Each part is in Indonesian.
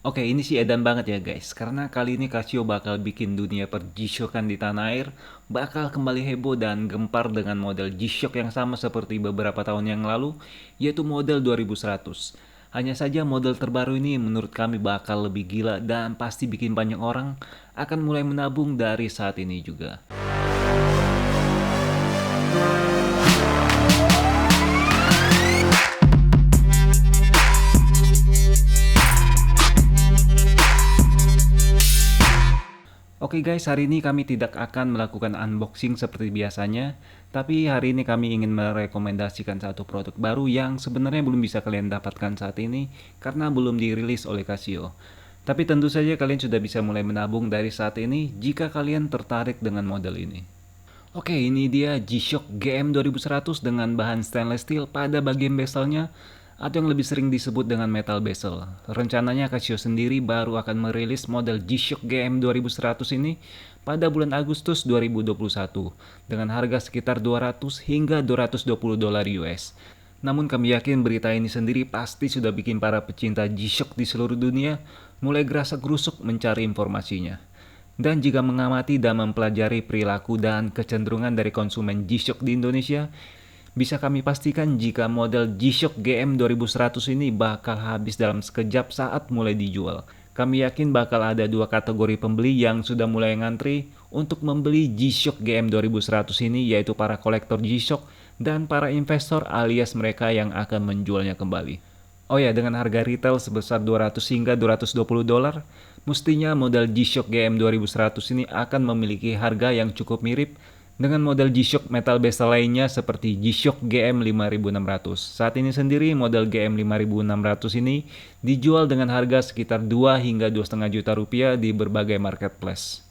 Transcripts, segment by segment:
Oke, ini sih edan banget ya guys, karena kali ini Casio bakal bikin dunia per G-Shock-an di tanah air bakal kembali heboh dan gempar dengan model G-Shock yang sama seperti beberapa tahun yang lalu, yaitu model 2100. Hanya saja model terbaru ini menurut kami bakal lebih gila dan pasti bikin banyak orang akan mulai menabung dari saat ini juga. Oke guys, hari ini kami tidak akan melakukan unboxing seperti biasanya, tapi hari ini kami ingin merekomendasikan satu produk baru yang sebenarnya belum bisa kalian dapatkan saat ini karena belum dirilis oleh Casio. Tapi tentu saja kalian sudah bisa mulai menabung dari saat ini jika kalian tertarik dengan model ini. Oke, ini dia G-Shock GM 2100 dengan bahan stainless steel pada bagian bezelnya atau yang lebih sering disebut dengan metal bezel. Rencananya Casio sendiri baru akan merilis model G-Shock GM 2100 ini pada bulan Agustus 2021 dengan harga sekitar 200 hingga 220 dolar US. Namun kami yakin berita ini sendiri pasti sudah bikin para pecinta G-Shock di seluruh dunia mulai gerasa-gerusuk mencari informasinya. Dan jika mengamati dan mempelajari perilaku dan kecenderungan dari konsumen G-Shock di Indonesia, bisa kami pastikan jika model G-Shock GM 2100 ini bakal habis dalam sekejap saat mulai dijual. Kami yakin bakal ada dua kategori pembeli yang sudah mulai ngantri untuk membeli G-Shock GM 2100 ini, yaitu para kolektor G-Shock dan para investor alias mereka yang akan menjualnya kembali. Oh ya, dengan harga retail sebesar 200 hingga 220 dolar, mestinya model G-Shock GM 2100 ini akan memiliki harga yang cukup mirip dengan model G-Shock metal bezel lainnya seperti G-Shock GM 5600. Saat ini sendiri model GM 5600 ini dijual dengan harga sekitar 2 hingga 2,5 juta rupiah di berbagai marketplace.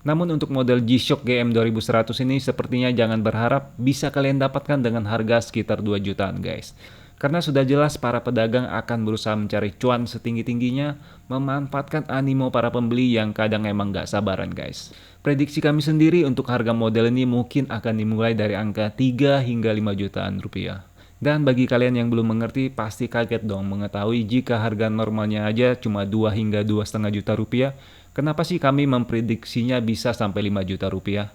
Namun untuk model G-Shock GM 2100 ini sepertinya jangan berharap bisa kalian dapatkan dengan harga sekitar 2 jutaan guys. Karena sudah jelas para pedagang akan berusaha mencari cuan setinggi-tingginya, memanfaatkan animo para pembeli yang kadang emang gak sabaran guys. Prediksi kami sendiri untuk harga model ini mungkin akan dimulai dari angka 3 hingga 5 jutaan rupiah. Dan bagi kalian yang belum mengerti, pasti kaget dong mengetahui jika harga normalnya aja cuma 2 hingga 2,5 juta rupiah, kenapa sih kami memprediksinya bisa sampai 5 juta rupiah?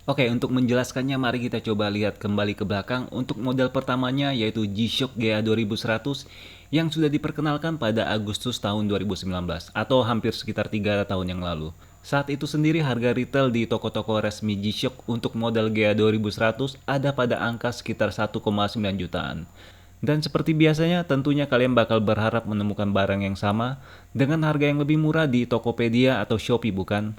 Oke, untuk menjelaskannya mari kita coba lihat kembali ke belakang untuk model pertamanya yaitu G-Shock GA 2100 yang sudah diperkenalkan pada Agustus tahun 2019 atau hampir sekitar 3 tahun yang lalu. Saat itu sendiri harga retail di toko-toko resmi G-Shock untuk model GA 2100 ada pada angka sekitar 1,9 jutaan. Dan seperti biasanya tentunya kalian bakal berharap menemukan barang yang sama dengan harga yang lebih murah di Tokopedia atau Shopee bukan?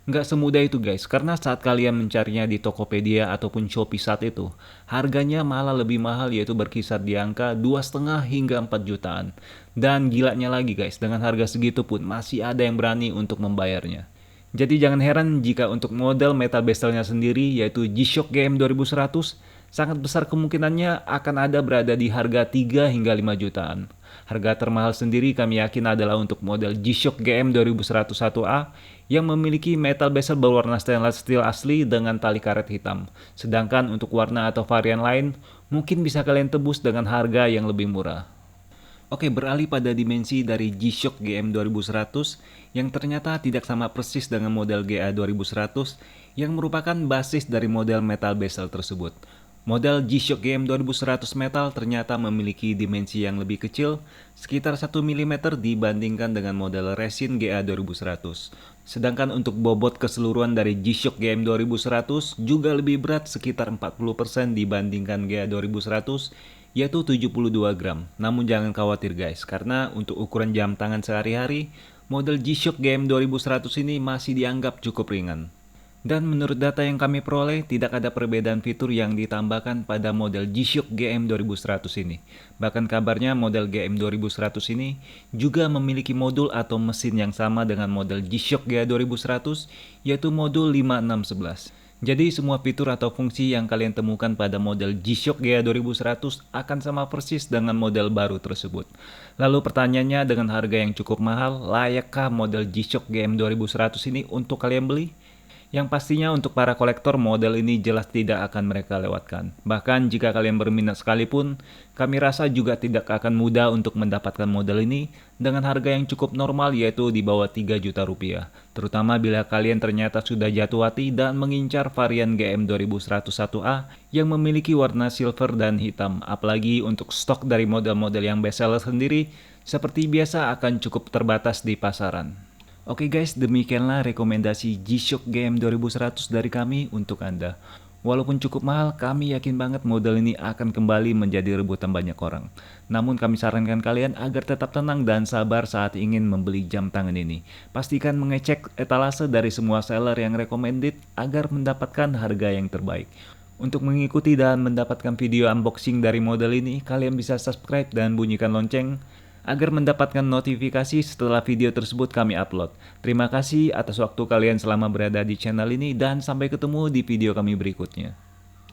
Nggak semudah itu guys, karena saat kalian mencarinya di Tokopedia ataupun Shopee saat itu, harganya malah lebih mahal yaitu berkisar di angka 2,5 hingga 4 jutaan. Dan gilanya lagi guys, dengan harga segitu pun masih ada yang berani untuk membayarnya. Jadi jangan heran jika untuk model metal bezelnya sendiri yaitu G-Shock GM 2100, sangat besar kemungkinannya akan ada berada di harga 3 hingga 5 jutaan. Harga termahal sendiri kami yakin adalah untuk model G-Shock GM 2101A yang memiliki metal bezel berwarna stainless steel asli dengan tali karet hitam. Sedangkan untuk warna atau varian lain mungkin bisa kalian tebus dengan harga yang lebih murah. Oke, beralih pada dimensi dari G-Shock GM 2100 yang ternyata tidak sama persis dengan model GA 2100 yang merupakan basis dari model metal bezel tersebut. Model G-Shock GM 2100 metal ternyata memiliki dimensi yang lebih kecil, sekitar 1 mm dibandingkan dengan model resin GA 2100. Sedangkan untuk bobot keseluruhan dari G-Shock GM 2100 juga lebih berat sekitar 40% dibandingkan GA 2100, yaitu 72 gram. Namun jangan khawatir guys, karena untuk ukuran jam tangan sehari-hari, model G-Shock GM 2100 ini masih dianggap cukup ringan. Dan menurut data yang kami peroleh, tidak ada perbedaan fitur yang ditambahkan pada model G-Shock GM 2100 ini. Bahkan kabarnya model GM 2100 ini juga memiliki modul atau mesin yang sama dengan model G-Shock GA 2100, yaitu modul 5611. Jadi semua fitur atau fungsi yang kalian temukan pada model G-Shock GA 2100 akan sama persis dengan model baru tersebut. Lalu pertanyaannya, dengan harga yang cukup mahal, layakkah model G-Shock GM 2100 ini untuk kalian beli? Yang pastinya untuk para kolektor model ini jelas tidak akan mereka lewatkan. Bahkan jika kalian berminat sekalipun, kami rasa juga tidak akan mudah untuk mendapatkan model ini dengan harga yang cukup normal yaitu di bawah 3 juta rupiah. Terutama bila kalian ternyata sudah jatuh hati dan mengincar varian GM 2101A yang memiliki warna silver dan hitam. Apalagi untuk stok dari model-model yang bestseller sendiri, seperti biasa akan cukup terbatas di pasaran. Oke guys, demikianlah rekomendasi G-Shock GM 2100 dari kami untuk Anda. Walaupun cukup mahal, kami yakin banget model ini akan kembali menjadi rebutan banyak orang. Namun kami sarankan kalian agar tetap tenang dan sabar saat ingin membeli jam tangan ini. Pastikan mengecek etalase dari semua seller yang recommended agar mendapatkan harga yang terbaik. Untuk mengikuti dan mendapatkan video unboxing dari model ini, kalian bisa subscribe dan bunyikan lonceng agar mendapatkan notifikasi setelah video tersebut kami upload. Terima kasih atas waktu kalian selama berada di channel ini dan sampai ketemu di video kami berikutnya.